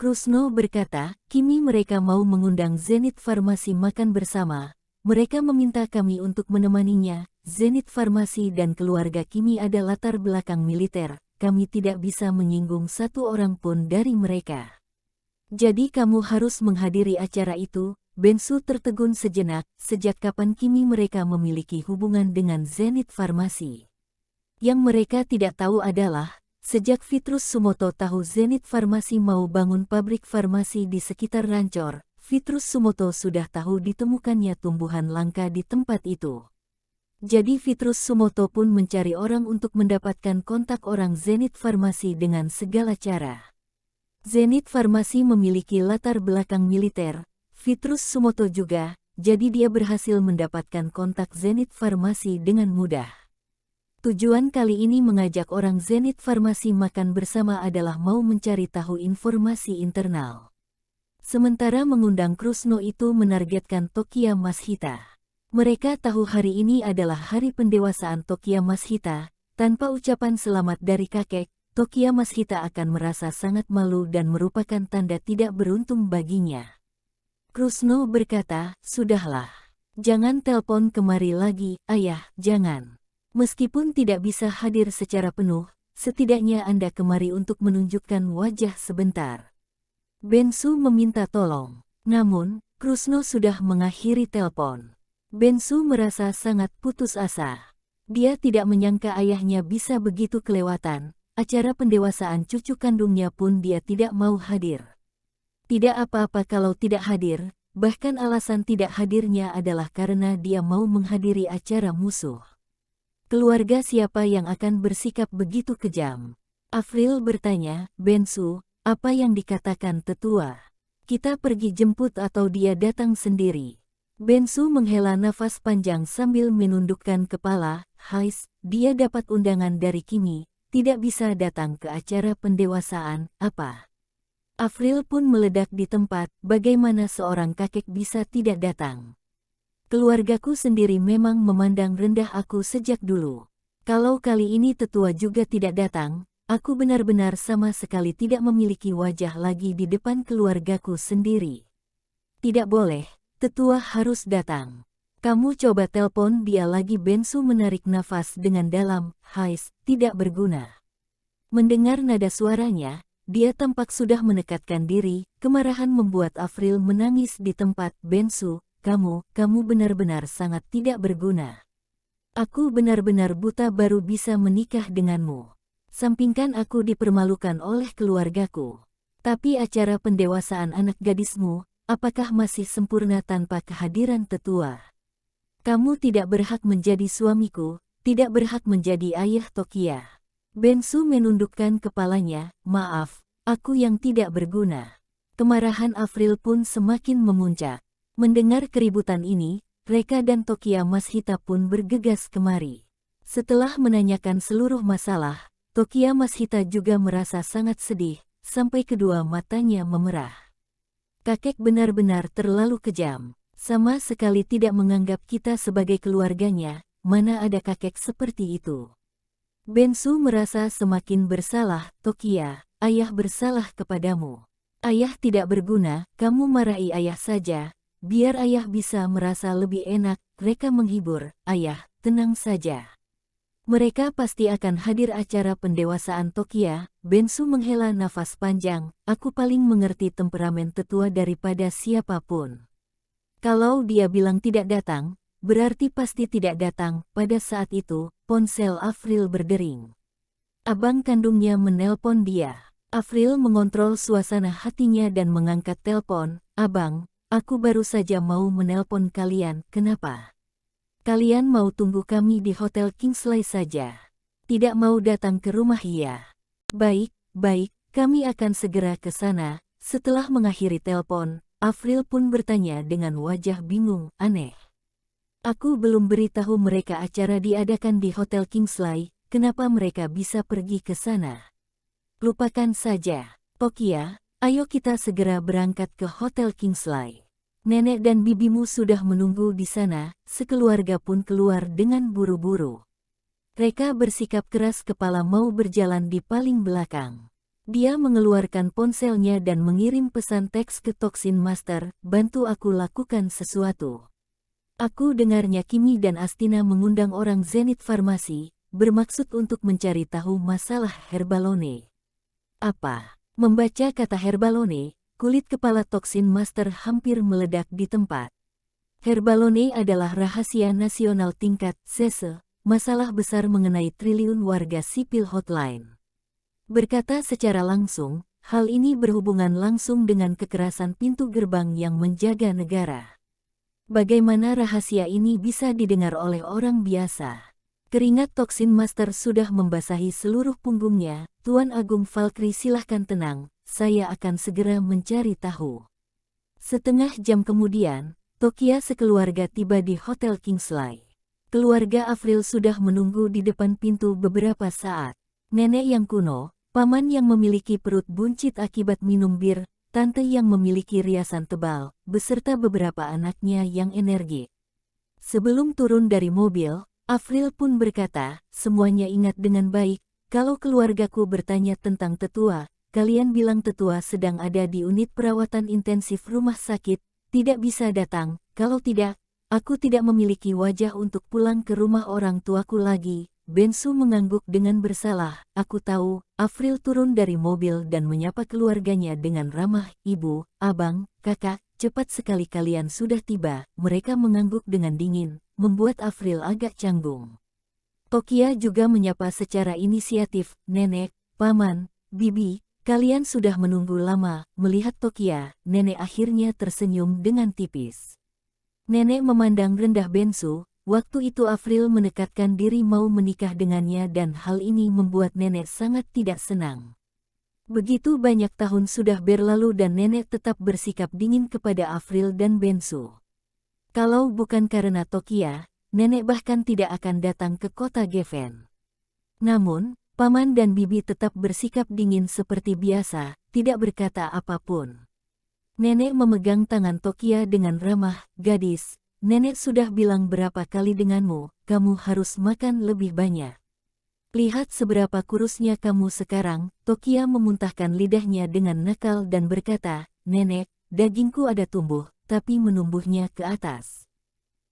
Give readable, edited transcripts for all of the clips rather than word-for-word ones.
Krusno berkata, Kimi mereka mau mengundang Zenith Farmasi makan bersama. Mereka meminta kami untuk menemaninya. Zenith Farmasi dan keluarga Kimi ada latar belakang militer. Kami tidak bisa menyinggung satu orang pun dari mereka. Jadi kamu harus menghadiri acara itu. Bensu tertegun sejenak. Sejak kapan Kimi mereka memiliki hubungan dengan Zenith Farmasi? Yang mereka tidak tahu adalah, sejak Vitrus Sumoto tahu Zenith Farmasi mau bangun pabrik farmasi di sekitar Rancor, Vitrus Sumoto sudah tahu ditemukannya tumbuhan langka di tempat itu. Jadi Vitrus Sumoto pun mencari orang untuk mendapatkan kontak orang Zenith Farmasi dengan segala cara. Zenith Farmasi memiliki latar belakang militer, Vitrus Sumoto juga, jadi dia berhasil mendapatkan kontak Zenith Farmasi dengan mudah. Tujuan kali ini mengajak orang Zenith Farmasi makan bersama adalah mau mencari tahu informasi internal. Sementara mengundang Krusno itu menargetkan Tokiya Mashita. Mereka tahu hari ini adalah hari pendewasaan Tokiya Mashita. Tanpa ucapan selamat dari kakek, Tokiya Mashita akan merasa sangat malu dan merupakan tanda tidak beruntung baginya. Krusno berkata, "Sudahlah. Jangan telepon kemari lagi, ayah, jangan. Meskipun tidak bisa hadir secara penuh, setidaknya Anda kemari untuk menunjukkan wajah sebentar." Bensu meminta tolong. Namun, Krusno sudah mengakhiri telepon. Bensu merasa sangat putus asa. Dia tidak menyangka ayahnya bisa begitu kelewatan. Acara pendewasaan cucu kandungnya pun dia tidak mau hadir. Tidak apa-apa kalau tidak hadir, bahkan alasan tidak hadirnya adalah karena dia mau menghadiri acara musuh. Keluarga siapa yang akan bersikap begitu kejam? Afril bertanya, Bensu, apa yang dikatakan tetua? Kita pergi jemput atau dia datang sendiri? Bensu menghela nafas panjang sambil menundukkan kepala. Hais, dia dapat undangan dari Kimi, tidak bisa datang ke acara pendewasaan, apa? Afril pun meledak di tempat, bagaimana seorang kakek bisa tidak datang? Keluargaku sendiri memang memandang rendah aku sejak dulu. Kalau kali ini tetua juga tidak datang, aku benar-benar sama sekali tidak memiliki wajah lagi di depan keluargaku sendiri. Tidak boleh, tetua harus datang. Kamu coba telepon dia lagi. Bensu menarik nafas dengan dalam. Hais, tidak berguna. Mendengar nada suaranya, dia tampak sudah menekatkan diri. Kemarahan membuat Afril menangis di tempat. Bensu, kamu benar-benar sangat tidak berguna. Aku benar-benar buta baru bisa menikah denganmu. Sampingkan aku dipermalukan oleh keluargaku. Tapi acara pendewasaan anak gadismu, apakah masih sempurna tanpa kehadiran tetua? Kamu tidak berhak menjadi suamiku, tidak berhak menjadi ayah Tokiya. Bensu menundukkan kepalanya, maaf, aku yang tidak berguna. Kemarahan Afril pun semakin memuncak. Mendengar keributan ini, Reka dan Tokiya Mashita pun bergegas kemari. Setelah menanyakan seluruh masalah, Tokiya Mashita juga merasa sangat sedih, sampai kedua matanya memerah. Kakek benar-benar terlalu kejam, sama sekali tidak menganggap kita sebagai keluarganya, mana ada kakek seperti itu. Bensu merasa semakin bersalah. Tokiya, ayah bersalah kepadamu. Ayah tidak berguna, kamu marahi ayah saja, biar ayah bisa merasa lebih enak. Reka menghibur, ayah, tenang saja. Mereka pasti akan hadir acara pendewasaan Tokiya. Bensu menghela nafas panjang, aku paling mengerti temperamen tetua daripada siapapun. Kalau dia bilang tidak datang, berarti pasti tidak datang. Pada saat itu, ponsel Afril berdering. Abang kandungnya menelpon dia. Afril mengontrol suasana hatinya dan mengangkat telepon. Abang, aku baru saja mau menelpon kalian, kenapa? Kalian mau tunggu kami di Hotel Kingsley saja? Tidak mau datang ke rumah ya? Baik, kami akan segera ke sana. Setelah mengakhiri telepon, Afril pun bertanya dengan wajah bingung, aneh. Aku belum beritahu mereka acara diadakan di Hotel Kingsley, kenapa mereka bisa pergi ke sana? Lupakan saja. Tokiya, ayo kita segera berangkat ke Hotel Kingsley. Nenek dan bibimu sudah menunggu di sana. Sekeluarga pun keluar dengan buru-buru. Reka bersikap keras kepala mau berjalan di paling belakang. Dia mengeluarkan ponselnya dan mengirim pesan teks ke Toxin Master, bantu aku lakukan sesuatu. Aku dengarnya Kimi dan Astina mengundang orang Zenith Farmasi, bermaksud untuk mencari tahu masalah Herbalone. Apa? Membaca kata Herbalone, kulit kepala Toxin Master hampir meledak di tempat. Herbalone adalah rahasia nasional tingkat CESE, masalah besar mengenai triliun warga sipil hotline. Berkata secara langsung, hal ini berhubungan langsung dengan kekerasan pintu gerbang yang menjaga negara. Bagaimana rahasia ini bisa didengar oleh orang biasa? Keringat Toxin Master sudah membasahi seluruh punggungnya. Tuan Agung Valkyrie, silahkan tenang, saya akan segera mencari tahu. Setengah jam kemudian, Tokia sekeluarga tiba di Hotel Kingsley. Keluarga Avril sudah menunggu di depan pintu beberapa saat. Nenek yang kuno, paman yang memiliki perut buncit akibat minum bir, tante yang memiliki riasan tebal, beserta beberapa anaknya yang energik. Sebelum turun dari mobil, Avril pun berkata, semuanya ingat dengan baik, kalau keluargaku bertanya tentang tetua, kalian bilang tetua sedang ada di unit perawatan intensif rumah sakit, tidak bisa datang, kalau tidak, aku tidak memiliki wajah untuk pulang ke rumah orang tuaku lagi. Bensu mengangguk dengan bersalah. Aku tahu. Avril turun dari mobil dan menyapa keluarganya dengan ramah. Ibu, abang, kakak, cepat sekali kalian sudah tiba. Mereka mengangguk dengan dingin, membuat Avril agak canggung. Tokia juga menyapa secara inisiatif. Nenek, paman, bibi, kalian sudah menunggu lama. Melihat Tokia, nenek akhirnya tersenyum dengan tipis. Nenek memandang rendah Bensu. Waktu itu Avril mendekatkan diri mau menikah dengannya dan hal ini membuat nenek sangat tidak senang. Begitu banyak tahun sudah berlalu dan nenek tetap bersikap dingin kepada Avril dan Bensu. Kalau bukan karena Tokia, nenek bahkan tidak akan datang ke kota Geffen. Namun, paman dan bibi tetap bersikap dingin seperti biasa, tidak berkata apapun. Nenek memegang tangan Tokia dengan ramah, gadis. Nenek sudah bilang berapa kali denganmu, kamu harus makan lebih banyak. Lihat seberapa kurusnya kamu sekarang. Tokia memuntahkan lidahnya dengan nakal dan berkata, nenek, dagingku ada tumbuh, tapi menumbuhnya ke atas.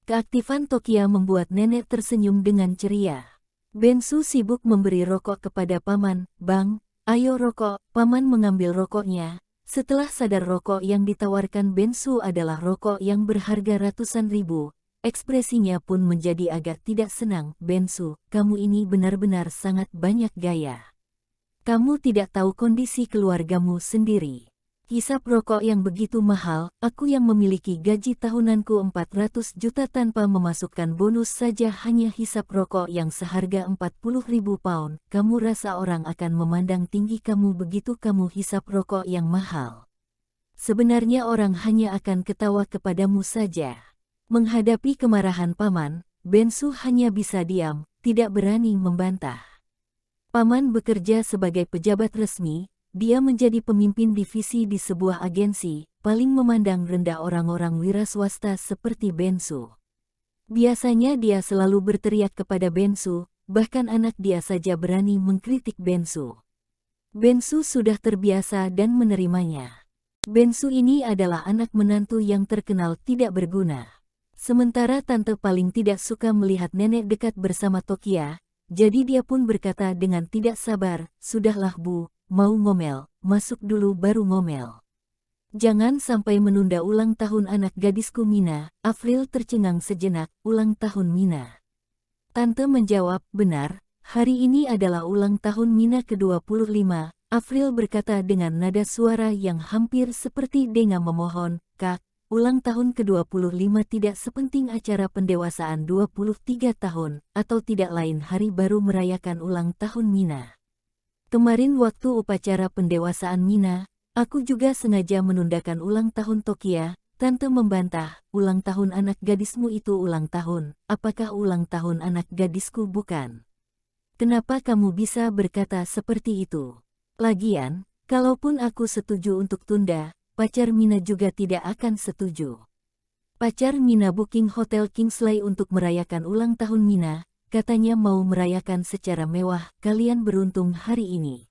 Keaktifan Tokia membuat nenek tersenyum dengan ceria. Bensu sibuk memberi rokok kepada paman. Bang, ayo rokok. Paman mengambil rokoknya. Setelah sadar rokok yang ditawarkan Bensu adalah rokok yang berharga ratusan ribu, ekspresinya pun menjadi agak tidak senang. Bensu, kamu ini benar-benar sangat banyak gaya. Kamu tidak tahu kondisi keluargamu sendiri. Hisap rokok yang begitu mahal, aku yang memiliki gaji tahunanku 400 juta tanpa memasukkan bonus saja hanya hisap rokok yang seharga 40.000 pound. Kamu rasa orang akan memandang tinggi kamu begitu kamu hisap rokok yang mahal? Sebenarnya orang hanya akan ketawa kepadamu saja. Menghadapi kemarahan paman, Bensu hanya bisa diam, tidak berani membantah. Paman bekerja sebagai pejabat resmi. Dia menjadi pemimpin divisi di sebuah agensi, paling memandang rendah orang-orang wira swasta seperti Bensu. Biasanya dia selalu berteriak kepada Bensu, bahkan anak dia saja berani mengkritik Bensu. Bensu sudah terbiasa dan menerimanya. Bensu ini adalah anak menantu yang terkenal tidak berguna. Sementara tante paling tidak suka melihat nenek dekat bersama Tokia, jadi dia pun berkata dengan tidak sabar, sudahlah bu. Mau ngomel, masuk dulu baru ngomel. Jangan sampai menunda ulang tahun anak gadisku Mina. Avril tercengang sejenak, ulang tahun Mina. Tante menjawab, benar, hari ini adalah ulang tahun Mina ke-25. Avril berkata dengan nada suara yang hampir seperti denga memohon, Kak, ulang tahun ke-25 tidak sepenting acara pendewasaan 23 tahun, atau tidak lain hari baru merayakan ulang tahun Mina. Kemarin waktu upacara pendewasaan Mina, aku juga sengaja menundakan ulang tahun Tokia. Tante membantah, ulang tahun anak gadismu itu ulang tahun. Apakah ulang tahun anak gadisku bukan? Kenapa kamu bisa berkata seperti itu? Lagian, kalaupun aku setuju untuk tunda, pacar Mina juga tidak akan setuju. Pacar Mina booking Hotel Kingsley untuk merayakan ulang tahun Mina. Katanya mau merayakan secara mewah, kalian beruntung hari ini.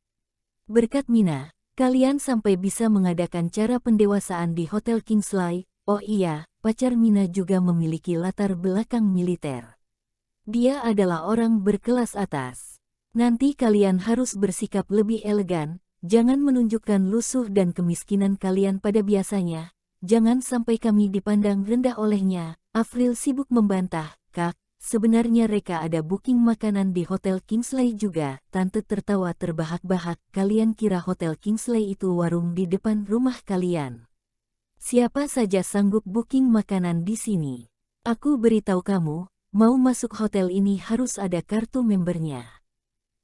Berkat Mina, kalian sampai bisa mengadakan cara pendewasaan di Hotel Kingsley. Oh iya, pacar Mina juga memiliki latar belakang militer. Dia adalah orang berkelas atas. Nanti kalian harus bersikap lebih elegan, jangan menunjukkan lusuh dan kemiskinan kalian pada biasanya. Jangan sampai kami dipandang rendah olehnya. Afril sibuk membantah, Kak. Sebenarnya Reka ada booking makanan di Hotel Kingsley juga. Tante tertawa terbahak-bahak. Kalian kira Hotel Kingsley itu warung di depan rumah kalian? Siapa saja sanggup booking makanan di sini? Aku beritahu kamu, mau masuk hotel ini harus ada kartu membernya.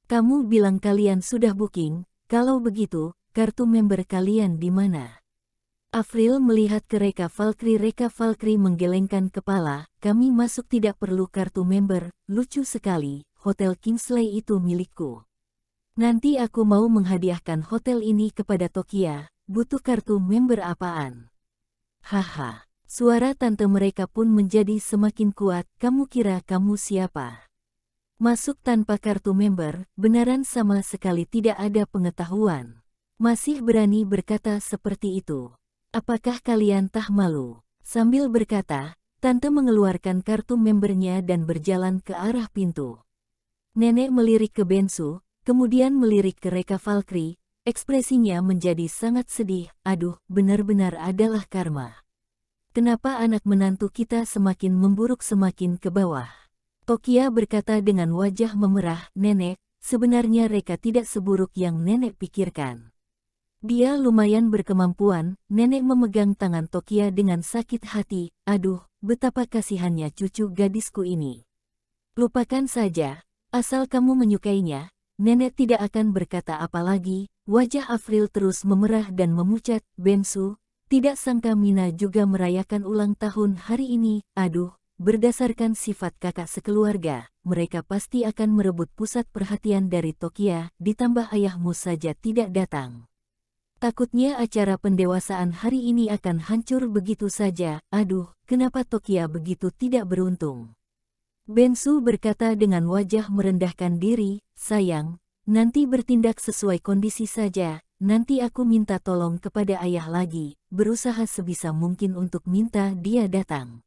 Kamu bilang kalian sudah booking, kalau begitu, kartu member kalian di mana? Afril melihat ke Reka Valkyrie menggelengkan kepala, kami masuk tidak perlu kartu member, lucu sekali, Hotel Kingsley itu milikku. Nanti aku mau menghadiahkan hotel ini kepada Tokia, butuh kartu member apaan? Haha, suara tante mereka pun menjadi semakin kuat, kamu kira kamu siapa? Masuk tanpa kartu member, benaran sama sekali tidak ada pengetahuan. Masih berani berkata seperti itu. Apakah kalian tak malu? Sambil berkata, tante mengeluarkan kartu membernya dan berjalan ke arah pintu. Nenek melirik ke Bensu, kemudian melirik ke Reka Valkyrie, ekspresinya menjadi sangat sedih, aduh, benar-benar adalah karma. Kenapa anak menantu kita semakin memburuk semakin ke bawah? Tokia berkata dengan wajah memerah, nenek, sebenarnya Reka tidak seburuk yang nenek pikirkan. Dia lumayan berkemampuan, nenek memegang tangan Tokia dengan sakit hati, aduh, betapa kasihannya cucu gadisku ini. Lupakan saja, asal kamu menyukainya, nenek tidak akan berkata apa lagi, wajah Afril terus memerah dan memucat, Bensu, tidak sangka Mina juga merayakan ulang tahun hari ini, aduh, berdasarkan sifat kakak sekeluarga, mereka pasti akan merebut pusat perhatian dari Tokia, ditambah ayahmu saja tidak datang. Takutnya acara pendewasaan hari ini akan hancur begitu saja, aduh, kenapa Tokia begitu tidak beruntung. Bensu berkata dengan wajah merendahkan diri, sayang, nanti bertindak sesuai kondisi saja, nanti aku minta tolong kepada ayah lagi, berusaha sebisa mungkin untuk minta dia datang.